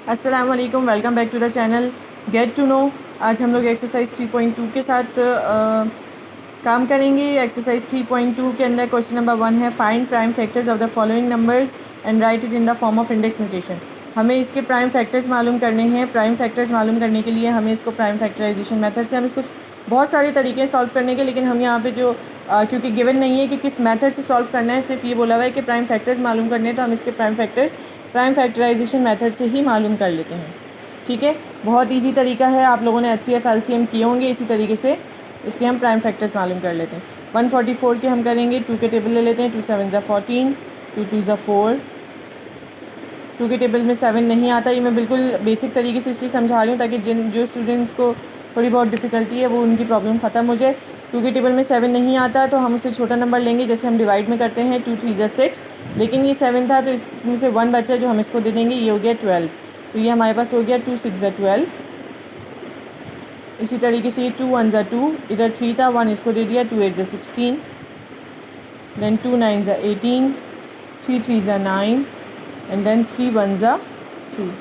अस्सलाम वालेकुम, welcome back to the channel get to know. आज हम लोग एक्सरसाइज 3.2 के साथ काम करेंगे। एक्सरसाइज 3.2 के अंदर क्वेश्चन नंबर 1 है find prime factors of the following numbers and right it in the form of index notation. हमें इसके प्राइम फैक्टर्स मालूम करने हैं। प्राइम फैक्टर्स मालूम करने के लिए हमें इसको प्राइम फैक्टराइजेशन मेथड से हम इसको बहुत सारे तरीके सॉल्व करने के, लेकिन हम यहाँ पे जो क्योंकि गिवन नहीं है कि किस मेथड से सॉल्व करना है, सिर्फ ये बोला हुआ है कि प्राइम फैक्टर्स मालूम करने हैं, तो हम इसके prime factors prime factorisation method से ही मालूम कर लेते हैं। ठीक है, बहुत इजी तरीका है, आप लोगों ने HCF LCM किए होंगे इसी तरीके से। इसके हम प्राइम फैक्टर्स मालूम कर लेते हैं। 144 के हम करेंगे, 2 के टेबल ले लेते हैं। 2 7 ज़ा 14, 2 2 ज़ा 4। 2 के टेबल में 7 नहीं आता। ये मैं बिल्कुल बेसिक तरीके से इसलिए समझा रही हूँ ताकि जो स्टूडेंट्स को थोड़ी बहुत डिफ़िकल्टी है वो उनकी प्रॉब्लम ख़त्म हो जाए। 2 के टेबल में 7 नहीं आता तो हम उससे छोटा नंबर लेंगे, जैसे हम डिवाइड में करते हैं। 2 3 ज़ा 6, लेकिन ये 7 था तो इसमें से 1 बचा जो हम इसको दे देंगे, ये हो गया 12। तो ये हमारे पास हो गया 2 6 ज़ा 12। इसी तरीके से ये 2 1 ज़ा 2, इधर 3 था, 1 इसको दे दिया। 2 8 ज़ा 16, देन 2 9 ज़ा 18, 3 3 ज़ा 9 एंड देन 3 1 ज़ा 2।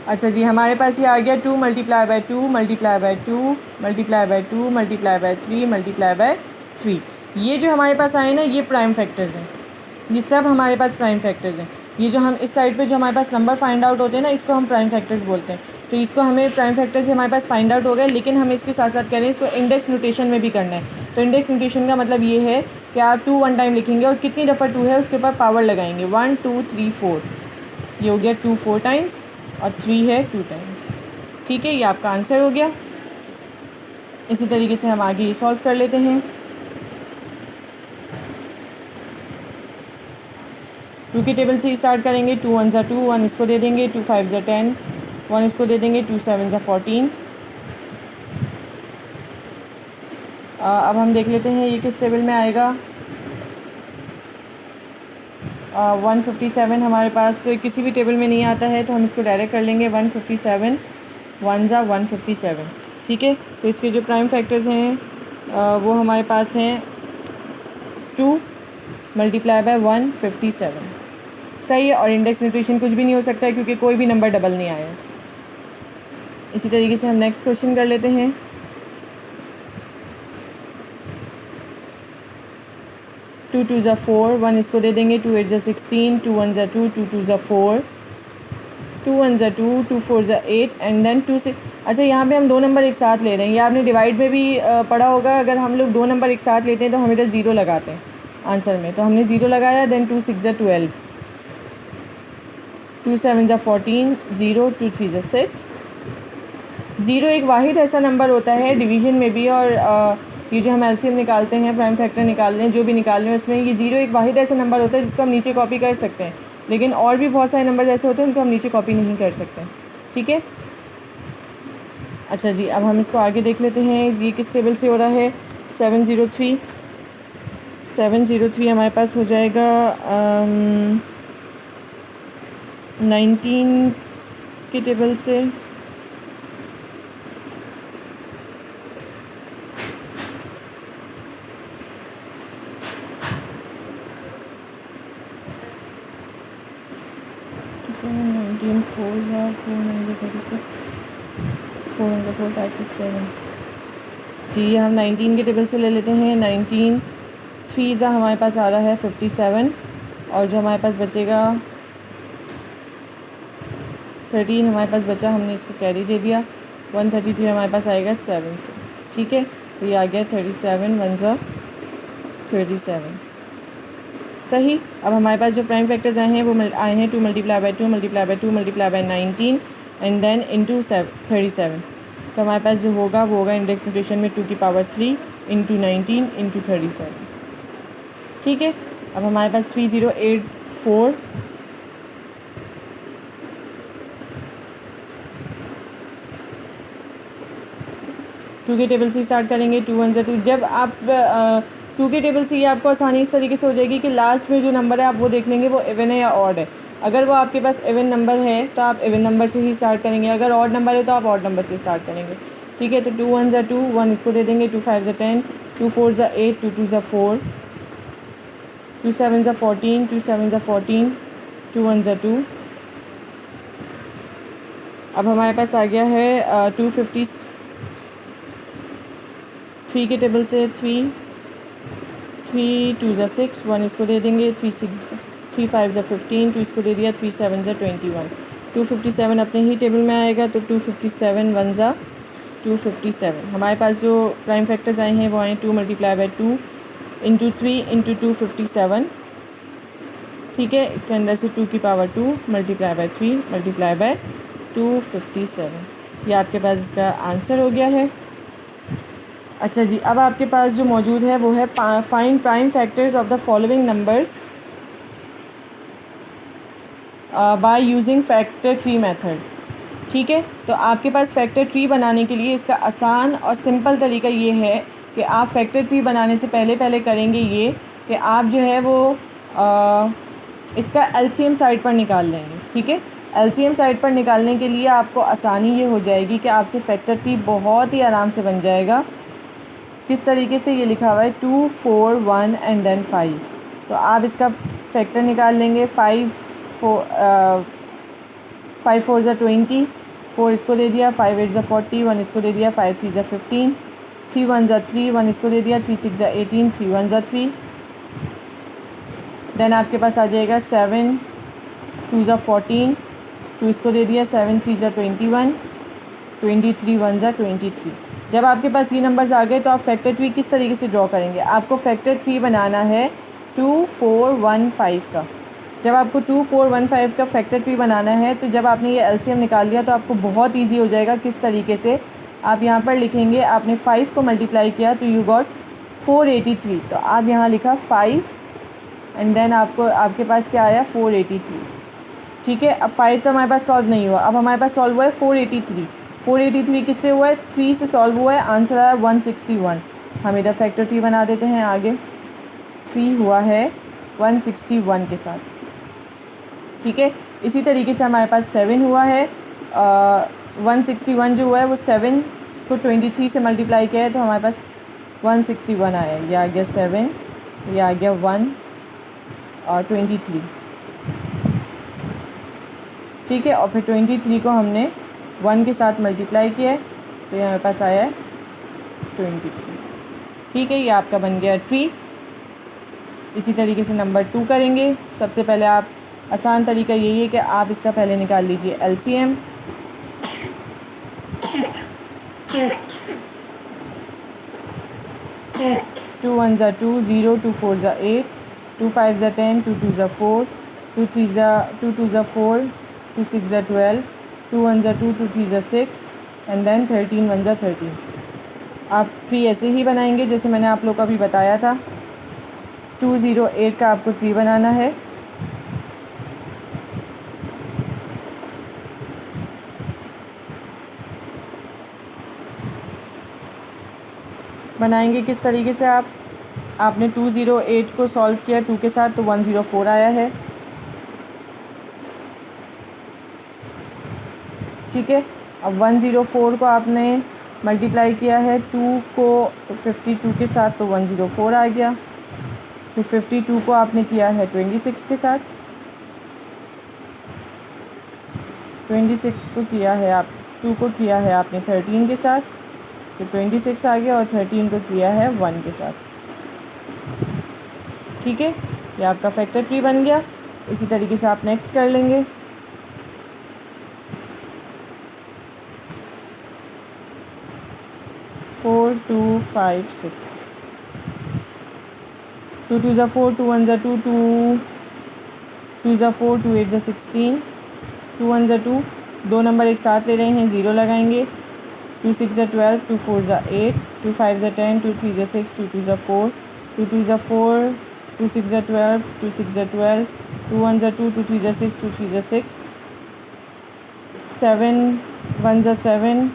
अच्छा जी, हमारे पास ये आ गया 2 multiply by 2 multiply by 2 multiply by 2 multiply by 3 multiply by 3। ये जो हमारे पास आए ना, ये प्राइम फैक्टर्स हैं। ये सब हमारे पास प्राइम फैक्टर्स हैं। ये जो हम इस साइड पे जो हमारे पास नंबर फाइंड आउट होते हैं ना, इसको हम प्राइम फैक्टर्स बोलते हैं। तो इसको हमें प्राइम फैक्टर्स हमारे पास फाइंड आउट हो गए, लेकिन हमें इसके साथ साथ करें इसको इंडेक्स नोटेशन में भी करना है। तो इंडेक्स नोटेशन का मतलब ये है कि आप 2 1 टाइम लिखेंगे और कितनी दफ़ा 2 है उसके ऊपर पावर लगाएंगे। 1 2 3 4, ये हो गया 2 4 टाइम्स और 3 है 2 टाइम्स। ठीक है, ये आपका आंसर हो गया। इसी तरीके से हम आगे ये सॉल्व कर लेते हैं। 2 की टेबल से स्टार्ट करेंगे। 2 1 ज़ा 2, 1 इसको दे देंगे। 2 5 ज़ा 10, 1 इसको दे देंगे। 2 7 ज़ा 14। अब हम देख लेते हैं ये किस टेबल में आएगा। 157 हमारे पास किसी भी टेबल में नहीं आता है, तो हम इसको डायरेक्ट कर लेंगे। 157 1 ज़ा 157। ठीक है, तो इसके जो प्राइम फैक्टर्स हैं वो हमारे पास हैं 2 मल्टीप्लाई बाय 157। सही है, और इंडेक्स नोटेशन कुछ भी नहीं हो सकता है क्योंकि कोई भी नंबर डबल नहीं आया। इसी तरीके से हम नेक्स्ट क्वेश्चन कर लेते हैं। 2 2 ज़ा 4, 1 इसको दे देंगे। 2 8 ज़ा 16, 2 1 ज़ा 2, 2 2 ज़ा 4, 2 1 ज़ा 2, 2 4 ज़ा 8 एंड देन 2 6। अच्छा, यहाँ पे हम दो नंबर एक साथ ले रहे हैं। ये आपने डिवाइड में भी पढ़ा होगा। अगर हम लोग दो नंबर एक साथ लेते हैं तो हम इधर 0 लगाते हैं आंसर में, तो हमने 0 लगाया। देन 2 6 ज़ा 12, 2 7 ज़ा 14, 0 2 3 ज़ा 6। 0 एक वाहिद ऐसा नंबर होता है डिवीज़न में भी, और ये जो हम LCM निकालते हैं, प्राइम फैक्टर निकाल लें, जो भी निकाल लें, उसमें ये 0 एक वाहिद ऐसा नंबर होता है जिसको हम नीचे कॉपी कर सकते हैं, लेकिन और भी बहुत सारे नंबर ऐसे होते हैं उनको हम नीचे कॉपी नहीं कर सकते। ठीक है, अच्छा जी, अब हम इसको आगे देख लेते हैं। ये किस टेबल से हो रहा है। 703 703 हमारे पास हो जाएगा 19 के टेबल से। जी, हम 19 के टेबल से ले लेते हैं। 19 3 ज़ा हमारे पास आ रहा है 57, और जो हमारे पास बचेगा 13 हमारे पास बचा, हमने इसको कैरी दे दिया। 133 हमारे पास आएगा 7 से। ठीक है, तो ये आ गया 37 1 ज़ा 37। सही। अब हमारे पास जो प्राइम फैक्टर्स आए हैं वो आए हैं 2 multiply by 2 multiply by 2 multiply by 19 and then into 37। तो हमारे पास जो होगा वो होगा इंडेक्स नोटेशन में 2 की पावर 3 इंटू 19 इंटू 37। ठीक है, अब हमारे पास 3084 2 के टेबल से स्टार्ट करेंगे। 2 1 ज़ा 2। जब आप 2 के टेबल से ये आपको आसानी इस तरीके से हो जाएगी कि लास्ट में जो नंबर है आप वो देख लेंगे वो इवन है या ऑड है। अगर वो आपके पास इवन नंबर है तो आप इवन नंबर से ही स्टार्ट करेंगे, अगर ऑड नंबर है तो आप ऑड नंबर से स्टार्ट करेंगे। ठीक है, तो 2 1 ज़ा 2, 1 इसको दे देंगे। 2 5 ज़ा 10, 2 4 ज़ा 8, 2 2 ज़ा 4, 2 7 ज़ा 14, 2 7 ज़ा 14, 2 1 ज़ा 2। अब हमारे पास आ गया है 253 के टेबल से 3 3 2 ज़ा 6, 1 इसको दे देंगे, 3 6 3 5 ज़ा 15, 2 इसको दे दिया, 3 7 ज़ा 21, 257 अपने ही टेबल में आएगा, तो 257 1 ज़ा 257। हमारे पास जो प्राइम फैक्टर्स आए हैं वो आए 2 मल्टीप्लाई बाई 2 इंटू 3 इंटू 257। ठीक है, इसके अंदर से 2 की power 2 multiply by 3 multiply by 257। ये आपके पास इसका आंसर हो गया है। अच्छा जी, अब आपके पास जो मौजूद है वो है find prime factors of the following numbers by using factor tree method. ठीक है, तो आपके पास फैक्टर ट्री बनाने के लिए इसका आसान और सिंपल तरीका ये है कि आप फैक्टर ट्री बनाने से पहले करेंगे ये कि आप जो है वो इसका एलसीएम साइड पर निकाल लेंगे। ठीक है, एलसीएम साइड पर निकालने के लिए आपको आसानी ये हो जाएगी कि आपसे फैक्टर ट्री बहुत ही आराम से बन जाएगा। किस तरीके से, ये लिखा हुआ है 2 4 1 एंड देन 5। तो आप इसका फैक्टर निकाल लेंगे। 5 4 ज़ा 20, 4 इसको दे दिया, 5 8 ज़ा 40, 1 इसको दे दिया, 5 3 ज़ा 15, 3 1 ज़ा 3, 1 इसको दे दिया, 3 6 ज़ा 18, 3 1 ज़ा 3। देन आपके पास आ जाएगा 7 2 ज़ा 14, 2 इसको दे दिया, 7 3 ज़ा 21, 23 1 ज़ा 23। जब आपके पास ये नंबर्स आ गए तो आप फैक्टर ट्री किस तरीके से ड्रॉ करेंगे। आपको फैक्टर ट्री बनाना है 2 4 1 5 का। जब आपको 2 4 1 5 का फैक्टर ट्री बनाना है तो जब आपने ये एलसीएम निकाल लिया तो आपको बहुत इजी हो जाएगा। किस तरीके से, आप यहाँ पर लिखेंगे, आपने 5 को मल्टीप्लाई किया तो यू गॉट 483। तो आप यहाँ लिखा 5 एंड देन आपके पास क्या आया 483। ठीक है, अब 5 तो हमारे पास सॉल्व नहीं हुआ, अब हमारे पास सॉल्व हुआ है 483। 483 किससे हुआ है, 3 से सॉल्व हुआ है, आंसर आया 161। हम इधर फैक्टर ट्री बना देते हैं आगे। 3 हुआ है 161 के साथ। ठीक है, इसी तरीके से हमारे पास 7 हुआ है 161 जो हुआ है वो 7 को 23 से मल्टीप्लाई किया है तो हमारे पास 161 आया। ये आ गया 7, ये आ गया 1 और 23। ठीक है, और फिर 23 को हमने 1 के साथ मल्टीप्लाई किया है तो ये हमारे पास आया है 23। ठीक है, ये आपका बन गया ट्री। इसी तरीके से नंबर 2 करेंगे। सबसे पहले आप, आसान तरीका यही है कि आप इसका पहले निकाल लीजिए एलसीएम। 2 1 ज़ा 2, 0 2 4 ज़ा 8, 2 5 ज़ा 10, 2 2 ज़ा 4, 2 2 ज़ा 4, 2 6 ज़ा 12, 2 1 ज़ा 2, 2 3 ज़ा 6 एंड देन 13 1 ज़ा 13। आप ट्री ऐसे ही बनाएंगे जैसे मैंने आप लोग को अभी बताया था। 208 का आपको ट्री बनाना है। बनाएंगे किस तरीके से, आपने 208 को सॉल्व किया 2 के साथ तो 104 आया है। ठीक है, अब 104 को आपने मल्टीप्लाई किया है 2 को तो 52 के साथ तो 104 आ गया। फिर 52 को आपने किया है 26 के साथ, 26 को किया है आप 2 को किया है आपने 13 के साथ तो 26 आ गया, और 13 को किया है 1 के साथ। ठीक है, ये आपका फैक्टर ट्री बन गया। इसी तरीके से आप नेक्स्ट कर लेंगे। फोर 2 5 6, 2 2 ज़ा 4, 2 1 ज़ा 2, 2 ज़ा 4, 2 8 ज़ा 16, 2 1 ज़ा 2, दो नंबर एक साथ ले रहे हैं, 0 लगाएंगे। 2 6 ज़ा 12, 2 4 ज़ा 8, 2 5 ज़ा 10, 2 3 ज़ा 6, 2 2 ज़ा 4, 2 2 ज़ा 4, 2 6 ज़ा 12, 2 6 ज़ा 12, 2 1 ज़ा 2, 2 3 ज़ा 6, 2 3 ज़ा 6, 7 1 ज़ा 7,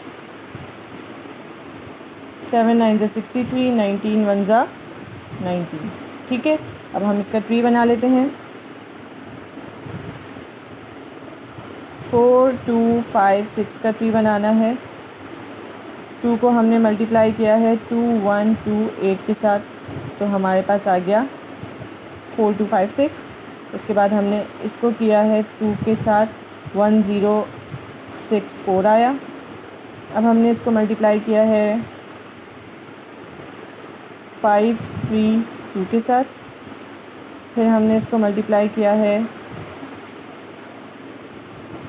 7 9 ज़ा 63, 19 1 ज़ा 19। ठीक है, अब हम इसका ट्री बना लेते हैं। 4 2 5 6 का ट्री बनाना है। 2 को हमने मल्टीप्लाई किया है 2 1 2 8 के साथ, तो हमारे पास आ गया 4 2 5 6। उसके बाद हमने इसको किया है 2 के साथ 1 0 6 4 आया। अब हमने इसको मल्टीप्लाई किया है 5 3 2 के साथ, फिर हमने इसको मल्टीप्लाई किया है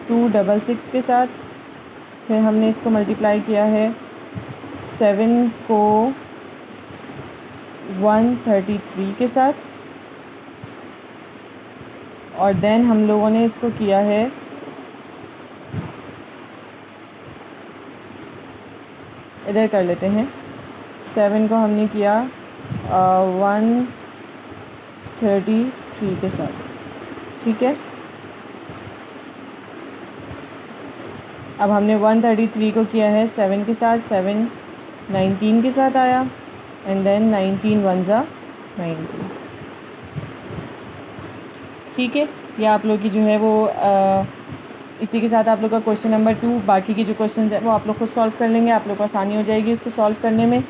2 6 6 के साथ, फिर हमने इसको मल्टीप्लाई किया है 7 को 133 के साथ, और देन हम लोगों ने इसको किया है इधर कर लेते हैं, 7 को हमने किया 133 के साथ, ठीक है। अब हमने 133 को किया है 7 के साथ, 7 19 के साथ आया, एंड देन 19 1 ज़ा 19, ठीक है। ये आप लोग की जो है वो इसी के साथ आप लोग का क्वेश्चन नंबर 2, बाकी की जो क्वेश्चन है वो आप लोग खुद सॉल्व कर लेंगे, आप लोग को आसानी हो जाएगी इसको सॉल्व करने में।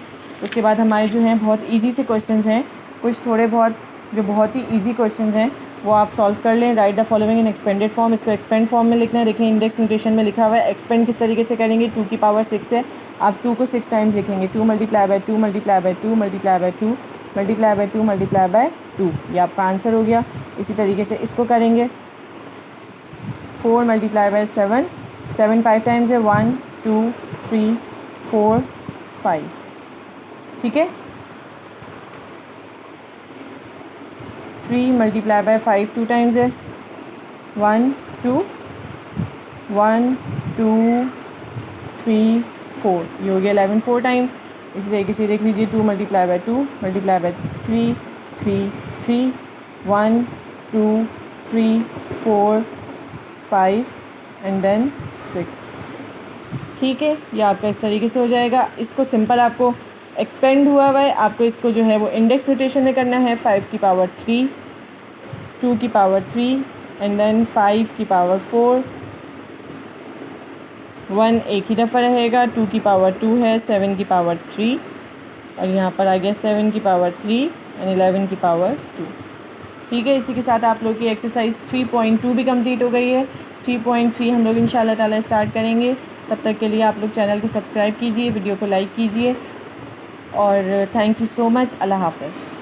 उसके बाद हमारे जो हैं बहुत इजी से क्वेश्चंस हैं, कुछ थोड़े बहुत जो बहुत ही इजी क्वेश्चंस हैं वो आप सॉल्व कर लें। Right the following in expanded form, इसको एक्सपेंड फॉर्म में लिखना है। देखिए इंडेक्स नोटेशन में लिखा हुआ है। एक्सपेंड किस तरीके से करेंगे, 2 की पावर 6 है, आप 2 को 6 टाइम्स लिखेंगे, 2 multiply by 2 multiply by 2 multiply by 2 multiply by 2 multiply by 2, ये आपका आंसर हो गया। इसी तरीके से इसको करेंगे 4 मल्टीप्लाई बाय 7, 7 5 टाइम्स है, 1 2 3 4 5, ठीक है। 3 मल्टीप्लाई बाय 5 2 टाइम्स है, 1 2 1 2 3 4, ये हो गया 11 4 टाइम्स। इसी तरीके से देख लीजिए 2 multiply by 2 multiply by 3 3 3 1 2 3 4 5 and then 6, ठीक है। ये आपका इस तरीके से हो जाएगा। इसको सिंपल आपको एक्सपेंड हुआ हुआ है, आपको इसको जो है वो इंडेक्स नोटेशन में करना है। 5 की पावर 3, 2 की पावर 3 एंड देन 5 की पावर 4, 1 एक ही दफ़ा रहेगा, 2 की पावर 2 है, 7 की पावर 3, और यहाँ पर आ गया 7 की पावर 3 एंड 11 की पावर 2, ठीक है। इसी के साथ आप लोग की एक्सरसाइज 3.2 भी कंप्लीट हो गई है। 3.3 हम लोग इंशाल्लाह ताला स्टार्ट करेंगे। तब तक के लिए आप लोग चैनल को सब्सक्राइब कीजिए, वीडियो को लाइक कीजिए, और थैंक यू सो मच। अल्लाह हाफ़िज़।